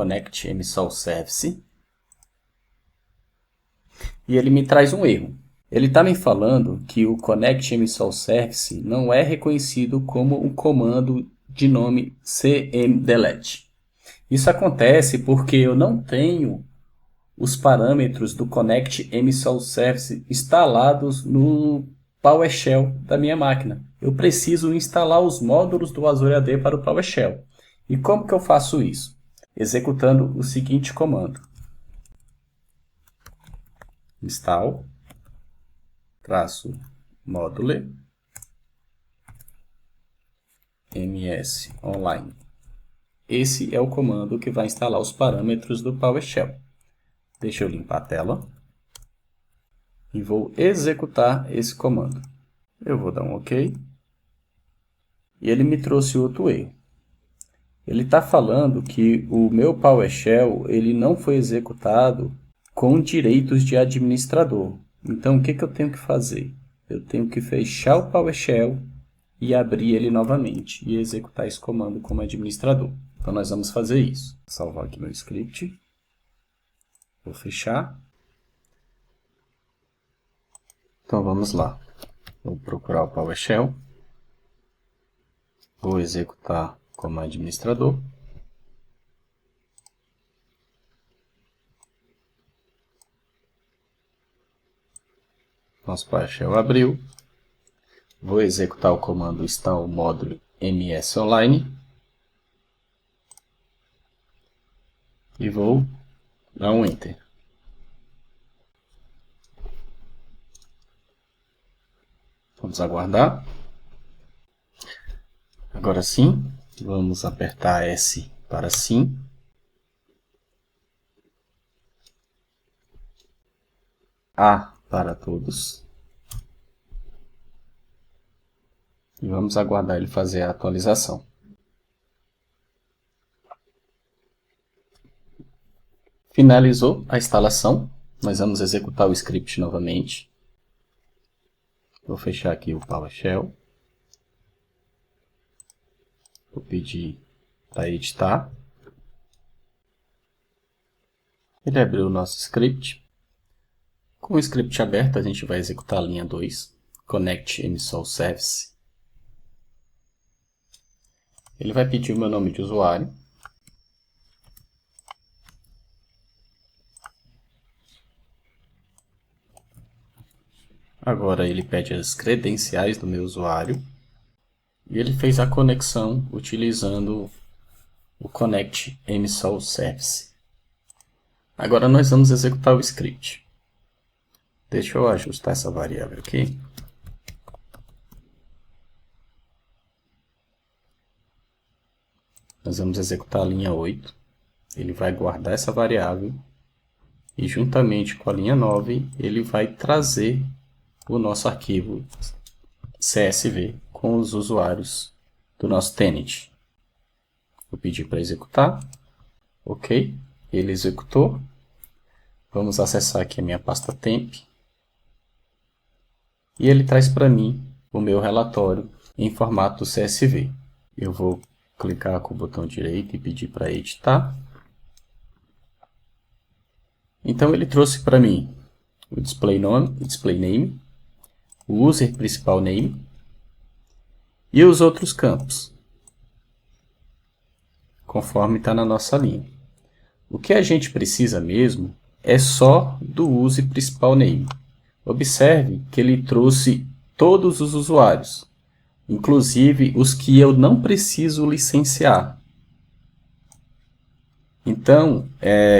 Connect MSOL Service. E ele me traz um erro. Ele está me falando que o Connect MSOL Service não é reconhecido como um comando de nome cmdelete. Isso acontece porque eu não tenho os parâmetros do Connect MSOL Service instalados no PowerShell da minha máquina. Eu preciso instalar os módulos do Azure AD para o PowerShell. E como que eu faço isso? Executando o seguinte comando. Install -module ms online. Esse é o comando que vai instalar os parâmetros do PowerShell. Deixa eu limpar a tela e vou executar esse comando. Eu vou dar um OK. E ele me trouxe outro erro. Ele está falando que o meu PowerShell ele não foi executado com direitos de administrador. Então, o que eu tenho que fazer? Eu tenho que fechar o PowerShell e abrir ele novamente e executar esse comando como administrador. Então, nós vamos fazer isso. Vou salvar aqui meu script. Vou fechar. Então, vamos lá. Vou procurar o PowerShell. Vou executar como administrador. Nosso PowerShell abriu. Vou executar o comando install módulo ms online. E vou dar um Enter. Vamos aguardar. Agora sim, vamos apertar S para sim. A para todos. E vamos aguardar ele fazer a atualização. Finalizou a instalação. Nós vamos executar o script novamente. Vou fechar aqui o PowerShell. Vou pedir para editar. Ele abriu o nosso script. Com o script aberto, a gente vai executar a linha 2, Connect MSOL Service. Ele vai pedir o meu nome de usuário. Agora ele pede as credenciais do meu usuário. E ele fez a conexão utilizando o Connect MSOL Service. Agora nós vamos executar o script. Deixa eu ajustar essa variável aqui. Nós vamos executar a linha 8. Ele vai guardar essa variável. E juntamente com a linha 9, ele vai trazer o nosso arquivo CSV com os usuários do nosso tenant. Vou pedir para executar. OK. Ele executou. Vamos acessar aqui a minha pasta temp. E ele traz para mim o meu relatório em formato CSV. Eu vou clicar com o botão direito e pedir para editar. Então ele trouxe para mim o display name, o user principal name e os outros campos, conforme está na nossa linha. O que a gente precisa mesmo é só do user principal name. Observe que ele trouxe todos os usuários, inclusive os que eu não preciso licenciar. Então,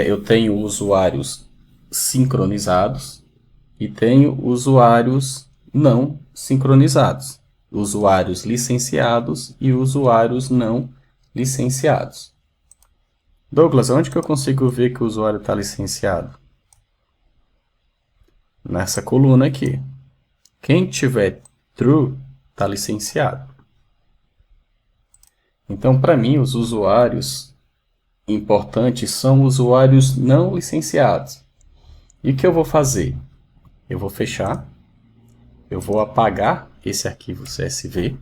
eu tenho usuários sincronizados e tenho usuários não sincronizados, usuários licenciados e usuários não licenciados. Douglas, onde que eu consigo ver que o usuário está licenciado? Nessa coluna aqui. Quem tiver true está licenciado. Então, para mim, os usuários importantes são usuários não licenciados. E o que eu vou fazer? Eu vou fechar. Eu vou apagar esse arquivo CSV.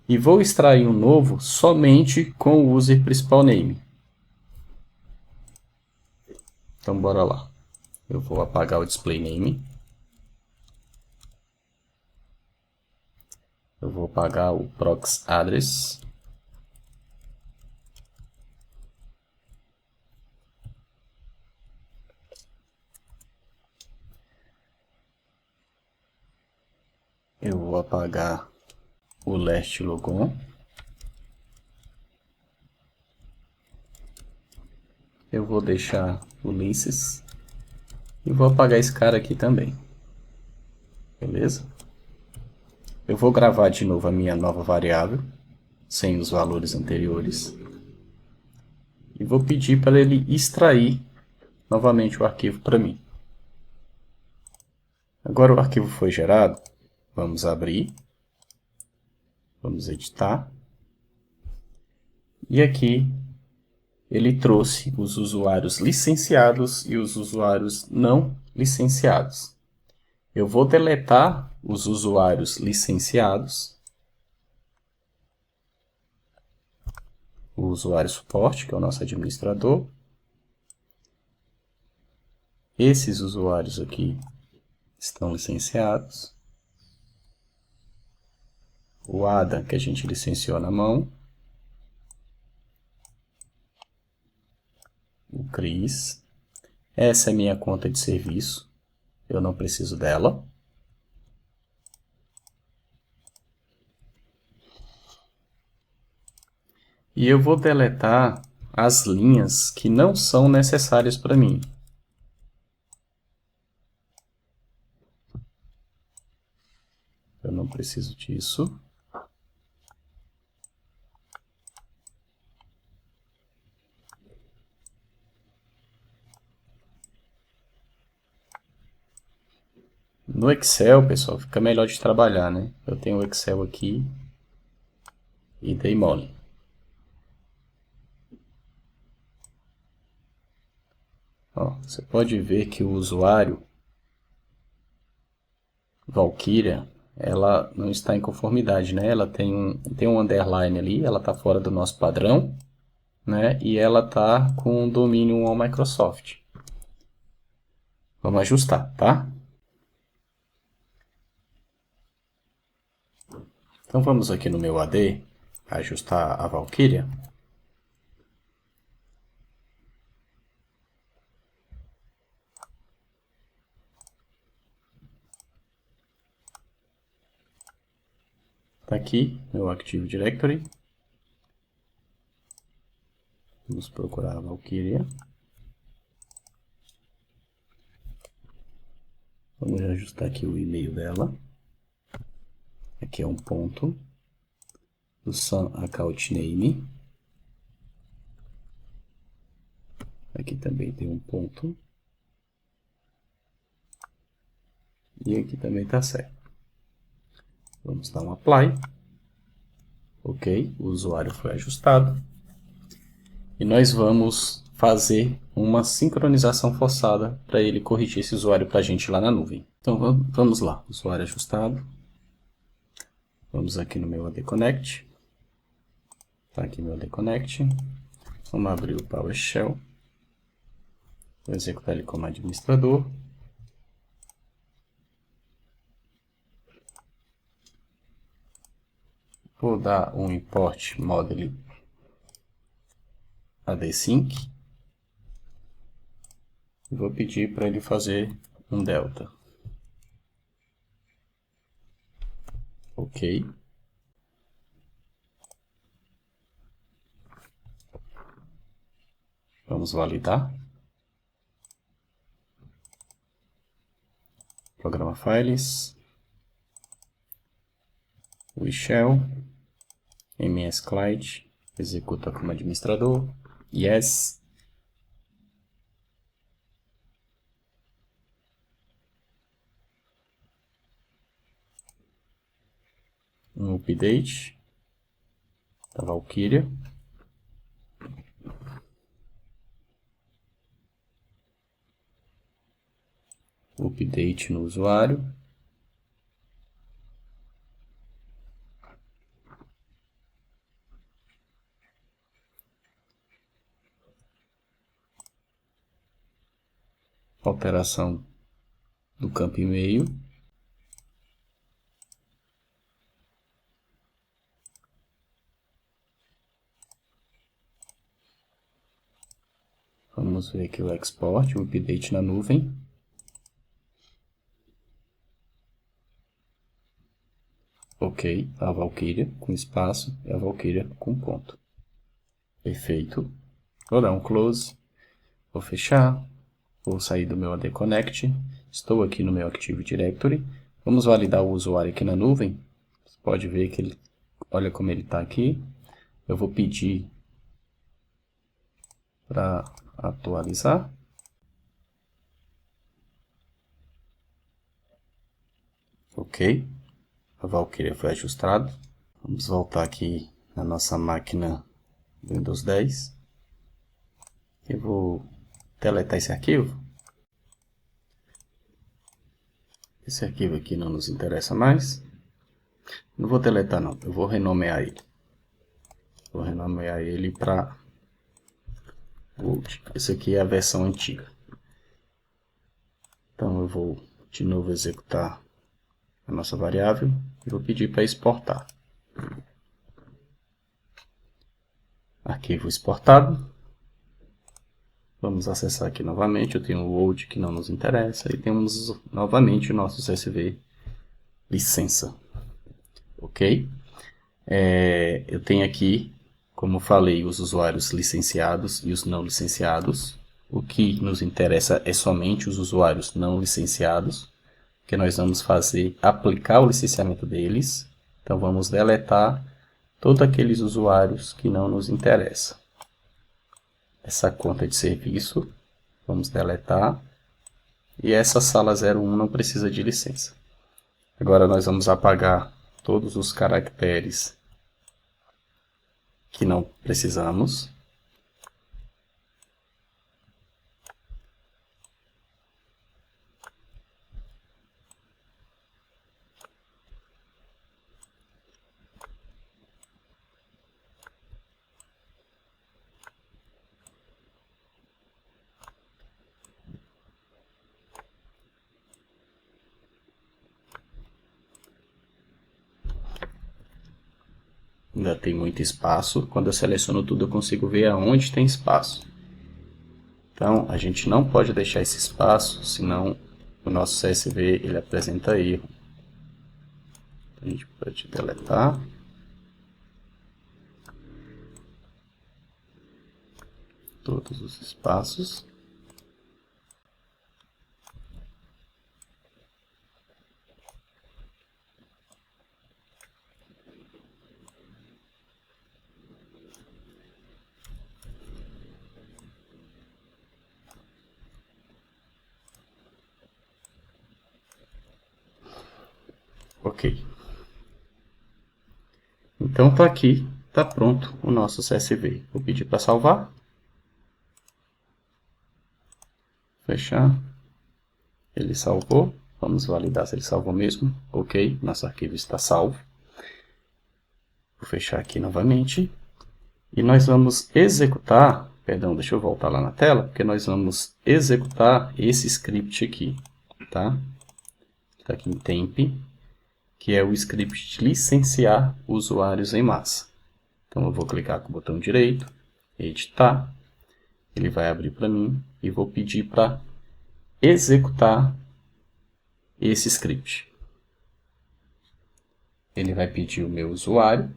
E vou extrair um novo somente com o user principal name. Então, bora lá. Eu vou apagar o display name. Eu vou apagar o prox address. Eu vou apagar o last logon. Eu vou deixar o Ulisses. E vou apagar esse cara aqui também. Beleza? Eu vou gravar de novo a minha nova variável, sem os valores anteriores. E vou pedir para ele extrair novamente o arquivo para mim. Agora o arquivo foi gerado. Vamos abrir. Vamos editar. E aqui ele trouxe os usuários licenciados e os usuários não licenciados. Eu vou deletar os usuários licenciados. O usuário suporte, que é o nosso administrador. Esses usuários aqui estão licenciados. O Ada, que a gente licenciou na mão. O Cris. Essa é minha conta de serviço. Eu não preciso dela. E eu vou deletar as linhas que não são necessárias para mim. Eu não preciso disso. No Excel, pessoal, fica melhor de trabalhar, né? Eu tenho o Excel aqui e dei mole. Ó, você pode ver que o usuário Valkyria, ela não está em conformidade, né? Ela tem um underline ali, ela está fora do nosso padrão, né? E ela está com o domínio on Microsoft. Vamos ajustar, tá? Então vamos aqui no meu AD, ajustar a Valkyria. Está aqui meu Active Directory. Vamos procurar a Valkyria. Vamos ajustar aqui o e-mail dela. Aqui é um ponto. O Sun Account Name. Aqui também tem um ponto. E aqui também está certo. Vamos dar um Apply. Ok, o usuário foi ajustado. E nós vamos fazer uma sincronização forçada para ele corrigir esse usuário para a gente lá na nuvem. Então vamos lá, usuário ajustado. Vamos aqui no meu AD Connect. Está aqui meu AD Connect. Vamos abrir o PowerShell. Vou executar ele como administrador. Vou dar um import model ADSync. E vou pedir para ele fazer um delta. Ok. Vamos validar. Programa Files. O shell. MS Client. Executa como administrador. Yes. Um update da Valkyria. Update no usuário. alteração do campo e-mail. Vamos ver aqui o export, o update na nuvem. Ok, a Valkyria com espaço e a Valkyria com ponto. Perfeito. Vou dar um close, vou fechar, vou sair do meu AD Connect. Estou aqui no meu Active Directory. Vamos validar o usuário aqui na nuvem. Você pode ver que ele, olha como ele está aqui. Eu vou pedir para atualizar. Ok, a Valkyria foi ajustada. Vamos voltar aqui na nossa máquina Windows 10. Eu vou deletar esse arquivo. Esse arquivo aqui não nos interessa mais. Não vou deletar não, eu vou renomear ele. Vou renomear ele para Gold. Esse aqui é a versão antiga. Então eu vou de novo executar a nossa variável e vou pedir para exportar. Arquivo exportado. Vamos acessar aqui novamente. Eu tenho o Old que não nos interessa e temos novamente o nosso CSV licença. Ok? Eu tenho aqui, como falei, os usuários licenciados e os não licenciados. O que nos interessa é somente os usuários não licenciados, que nós vamos aplicar o licenciamento deles. Então vamos deletar todos aqueles usuários que não nos interessam. Essa conta de serviço, vamos deletar. E essa sala 01 não precisa de licença. Agora nós vamos apagar todos os caracteres que não precisamos. Ainda tem muito espaço. Quando eu seleciono tudo, eu consigo ver aonde tem espaço. Então, a gente não pode deixar esse espaço, senão o nosso CSV ele apresenta erro. A gente pode deletar. Todos os espaços. Ok. Então está aqui, está pronto o nosso CSV. Vou pedir para salvar. Fechar. Ele salvou. Vamos validar se ele salvou mesmo. Ok, nosso arquivo está salvo. Vou fechar aqui novamente. E nós vamos executar, perdão, deixa eu voltar lá na tela, porque nós vamos executar esse script aqui, tá? Está aqui em temp, que é o script de licenciar usuários em massa. Então eu vou clicar com o botão direito, editar, ele vai abrir para mim e vou pedir para executar esse script. Ele vai pedir o meu usuário,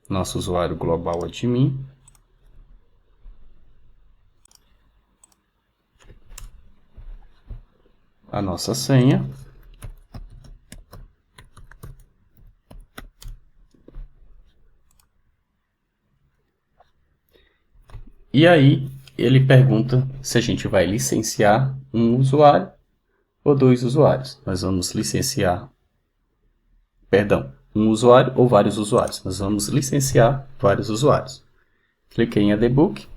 nosso usuário global admin, a nossa senha, e aí ele pergunta se a gente vai licenciar um usuário ou dois usuários. Nós vamos licenciar, perdão, um usuário ou vários usuários. Nós vamos licenciar vários usuários. Cliquei em Add Book,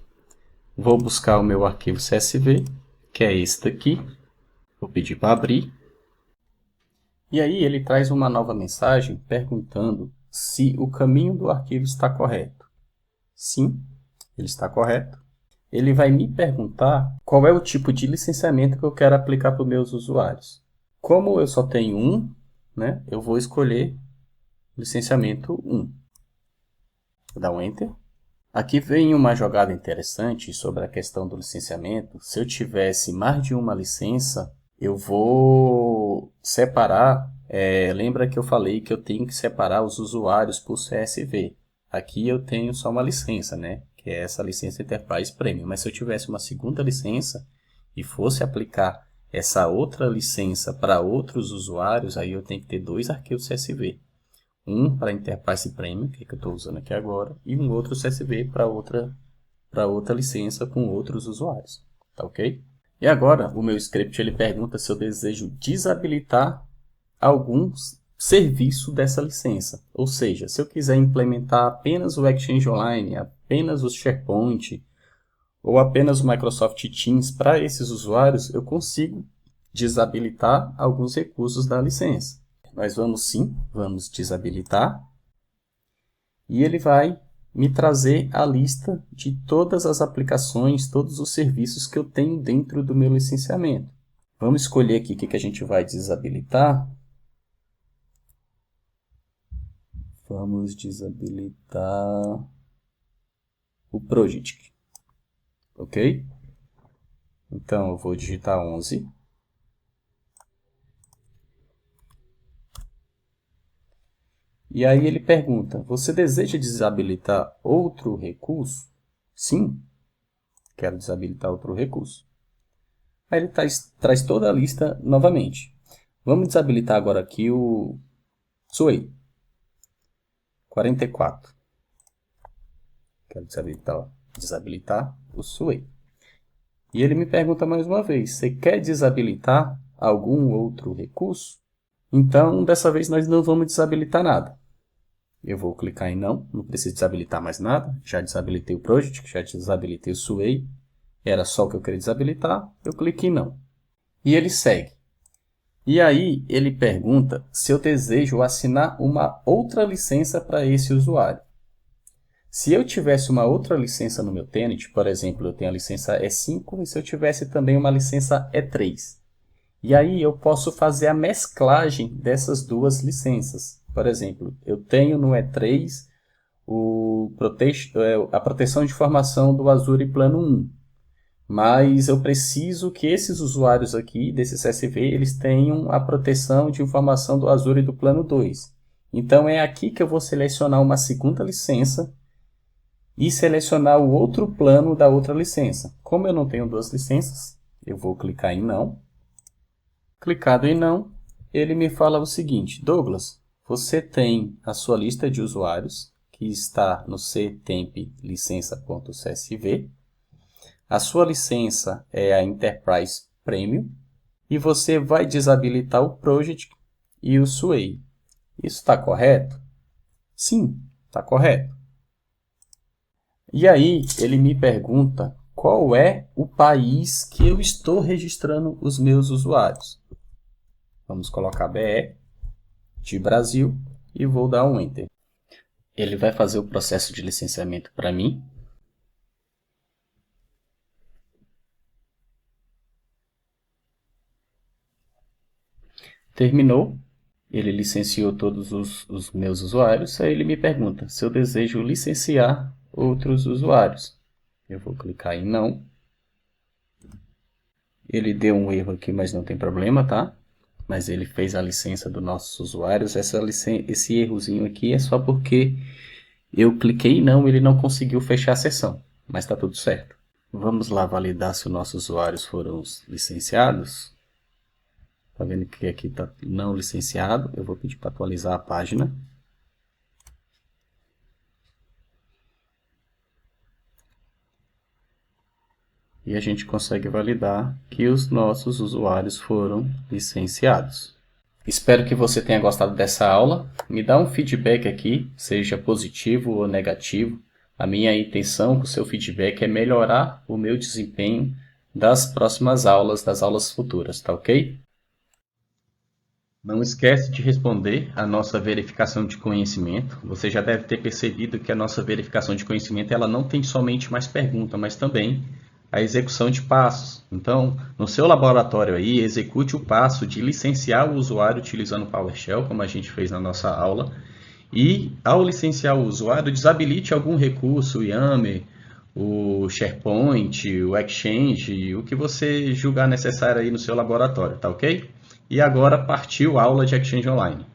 vou buscar o meu arquivo CSV, que é esse daqui. Vou pedir para abrir. E aí ele traz uma nova mensagem perguntando se o caminho do arquivo está correto. Sim, ele está correto. ele vai me perguntar qual é o tipo de licenciamento que eu quero aplicar para os meus usuários. Como eu só tenho um, né, eu vou escolher licenciamento 1. Vou dar um Enter. Aqui vem uma jogada interessante sobre a questão do licenciamento. Se eu tivesse mais de uma licença, eu vou separar. Lembra que eu falei que eu tenho que separar os usuários por CSV. Aqui eu tenho só uma licença, né? Que é essa licença Enterprise Premium. Mas se eu tivesse uma segunda licença e fosse aplicar essa outra licença para outros usuários, aí eu tenho que ter 2 arquivos CSV. Um para Enterprise Premium, que eu estou usando aqui agora, e um outro CSV para outra licença com outros usuários. Tá ok? E agora, o meu script ele pergunta se eu desejo desabilitar algum serviço dessa licença. Ou seja, se eu quiser implementar apenas o Exchange Online, apenas o SharePoint, ou apenas o Microsoft Teams para esses usuários, eu consigo desabilitar alguns recursos da licença. Nós vamos desabilitar. E ele vai me trazer a lista de todas as aplicações, todos os serviços que eu tenho dentro do meu licenciamento. Vamos escolher aqui o que a gente vai desabilitar. Vamos desabilitar o Project. Ok? Então, eu vou digitar 11. E aí ele pergunta, você deseja desabilitar outro recurso? Sim, quero desabilitar outro recurso. Aí ele traz toda a lista novamente. Vamos desabilitar agora aqui o Sway. 44. Quero desabilitar o Sway. E ele me pergunta mais uma vez, você quer desabilitar algum outro recurso? Então, dessa vez nós não vamos desabilitar nada. Eu vou clicar em não preciso desabilitar mais nada. Já desabilitei o Project, já desabilitei o Sway. Era só o que eu queria desabilitar, eu clico em não. E ele segue. E aí ele pergunta se eu desejo assinar uma outra licença para esse usuário. Se eu tivesse uma outra licença no meu tenant, por exemplo, eu tenho a licença E5 e se eu tivesse também uma licença E3. E aí eu posso fazer a mesclagem dessas duas licenças. Por exemplo, eu tenho no E3 a proteção de informação do Azure Plano 1. Mas eu preciso que esses usuários aqui, desse CSV, eles tenham a proteção de informação do Azure do Plano 2. Então é aqui que eu vou selecionar uma segunda licença e selecionar o outro plano da outra licença. Como eu não tenho duas licenças, eu vou clicar em não. Clicado em não, ele me fala o seguinte, Douglas, você tem a sua lista de usuários, que está no ctemp licença.csv. A sua licença é a Enterprise Premium e você vai desabilitar o Project e o Sway. Isso está correto? Sim, está correto. E aí ele me pergunta qual é o país que eu estou registrando os meus usuários. Vamos colocar BE de Brasil e vou dar um Enter. Ele vai fazer o processo de licenciamento para mim. Terminou, ele licenciou todos os meus usuários, aí ele me pergunta se eu desejo licenciar outros usuários. Eu vou clicar em não. Ele deu um erro aqui, mas não tem problema, tá? Mas ele fez a licença dos nossos usuários. Esse errozinho aqui é só porque eu cliquei em não, ele não conseguiu fechar a sessão, mas está tudo certo. Vamos lá validar se os nossos usuários foram licenciados. Está vendo que aqui está não licenciado. Eu vou pedir para atualizar a página. E a gente consegue validar que os nossos usuários foram licenciados. Espero que você tenha gostado dessa aula. Me dá um feedback aqui, seja positivo ou negativo. A minha intenção com o seu feedback é melhorar o meu desempenho das próximas aulas, das aulas futuras, tá ok? Não esquece de responder a nossa verificação de conhecimento. Você já deve ter percebido que a nossa verificação de conhecimento ela não tem somente mais pergunta, mas também a execução de passos. Então, no seu laboratório aí, execute o passo de licenciar o usuário utilizando o PowerShell, como a gente fez na nossa aula, e ao licenciar o usuário, desabilite algum recurso, o Yammer, o SharePoint, o Exchange, o que você julgar necessário aí no seu laboratório, tá ok? E agora partiu a aula de Exchange Online.